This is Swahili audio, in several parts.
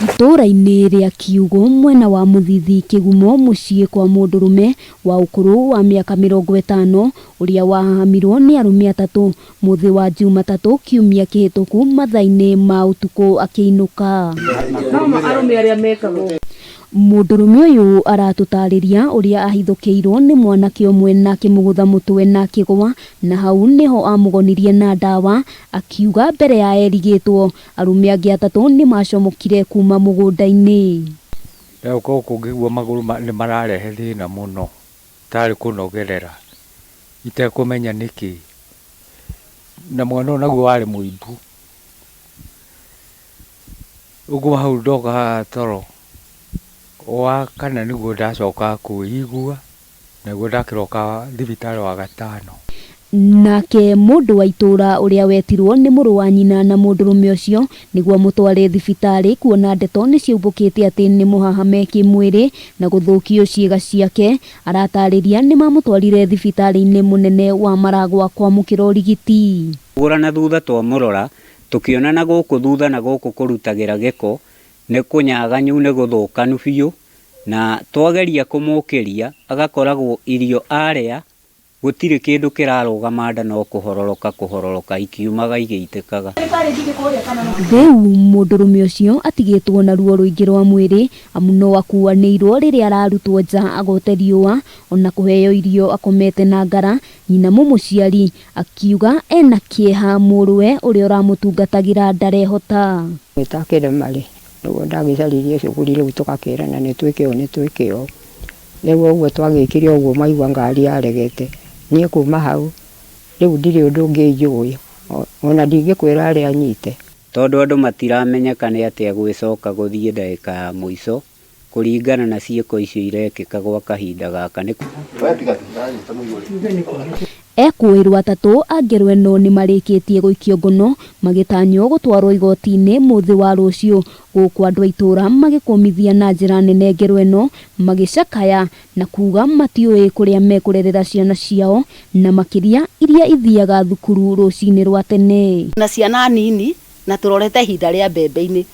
Itũra-inĩ rĩa Kiugo mwena wa Mũthithi Kĩgumo mũciĩ kwa mũndũrũme wa ũkũrũ wa mĩaka 50 ũrĩa wahahamirwo nĩ arũme atatũ mũthĩ wa Jumatatũ kiumia kĩhĩtũku mathaa-inĩ ma ũtukũ akĩinũka. Mũndũrũme ũyũ aratũtarĩria ũrĩa ahithũkĩirwo nĩ mwanake ũmwe na akĩmũgũtha mũtwe na akĩgwa, na hau nĩho amũgonirie na ndawa, akiuga mbere ya erigĩtwo arũme angĩ atatũ nĩ macomokire kuma mũgũnda-inĩ. Rĩu kũngĩgua magũrũ nĩ mararehe thĩna mũno, tarĩ kũnogerera itekũmenya nĩkĩ, na mwana ũyũ naguo warĩ mũimbu. Ũguo hau ndoka haha toro wa kana nĩguo ndacoka kwĩigua, naguo ndakĩroka thibitarĩ wa gatano. Nake mũndũ wa itũra ũrĩa wetirwo nĩ mũrũ wa nyina na mũndũrũme ũcio nĩguo mũtware thibitarĩ, kuona ndeto nĩ ciaumbũkĩte atĩ nĩ mũhahame kĩmwĩrĩ na gũthũkio ciĩga ciake, aratarĩria nĩ mamũtwarire thibitarĩ-inĩ mũnene wa Maragwa kwamũkĩra ũrigiti. Gũra na thutha twamũrora tũkĩona na gũkũ thutha na gũkũ kũrutagĩra gĩko nĩ kũnyaganyu nĩ gũthũkanu biũ, na twageria kũmũkĩria agakoragwo irio arĩa gũtirĩ kĩndũ kĩrarũgama nda no kũhororoka ikiumaga igĩitĩkaga. Rĩu mũndũrũme ũcio atigĩtwo na ruo rũingĩ rwa mwĩrĩ amu no akuanĩirwo rĩrĩa ararutwo nja agote riũa, ona kũheo irio akomete na ngara. Nyina mũmũciari akiuga ena kĩeha mũrũwe ũrĩa ũramũtungatagĩra ndarehota. Gĩtakĩre marĩ nĩguo ndagĩcaririe cukuri rĩu tũgakĩrana nĩ twĩke ũũ. Rĩu ũguo twagĩkire ũguo maigua ngari yaregete, niĩ kuma hau rĩu ndirĩ ũndũ ũngĩ njũĩ, ona ndingĩkwĩra arĩa anyite. Tondũ andũ matiramenyeka nĩ atĩa gwĩcoka gũthiĩ ndagĩka ya mũico kũringana na ciĩko icio irekĩka gwa kahinda gaka. Ekwĩrwo atatũ a ngero ĩno nĩ marĩkĩtie gũikio ngono magĩtanywo gũtwarwo igoti-inĩ mũthĩ wa rũciũ, gũkũ andũ a itũra magĩkũmithia na njĩra nene ngero ĩno, magĩcakaya na kuga matiũĩ kũrĩa mekũrerera ciana ciao, na makĩria iria ithiaga thukuru rũcinĩ rwa tene. Na ciana nini na tũrorete ihinda rĩa mbembe-inĩ.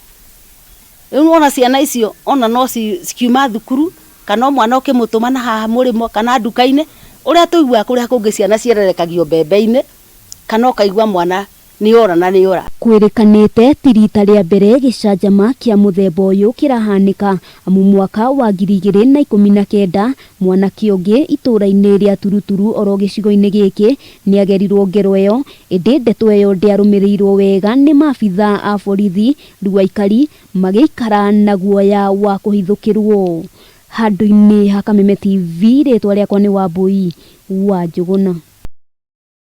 Rĩu ona ciana icio ona no cikiuma thukuru kana mwana ũkĩmũtũma na haha mũrĩmo kana nduka-inĩ, ũrĩa tũiguaga kũrĩa kũngĩ ciana ciarerekagio mbembe-inĩ kana ũkaigua mwana nĩora na nĩora. Kwĩrĩkanĩte ti rita rĩa mbere gĩcanjama kĩa mũthemba ũyũ kĩrahanĩka, amu mwaka wa 2019 mwanake ũngĩ itũra-inĩ rĩa Turuturu oro gĩcigo-inĩ gĩkĩ nĩagerirwo ngero ĩyo, ĩndĩ ndeto ĩyo ndĩarũmĩrĩirwo wega nĩ maabitha a borithi, rĩu aikari magĩikara na guoya wa kũhithũkĩrwo. Handũ-inĩ ha Kameme TV, rĩtwa rĩakwa nĩ Wambui wa Njũgũna.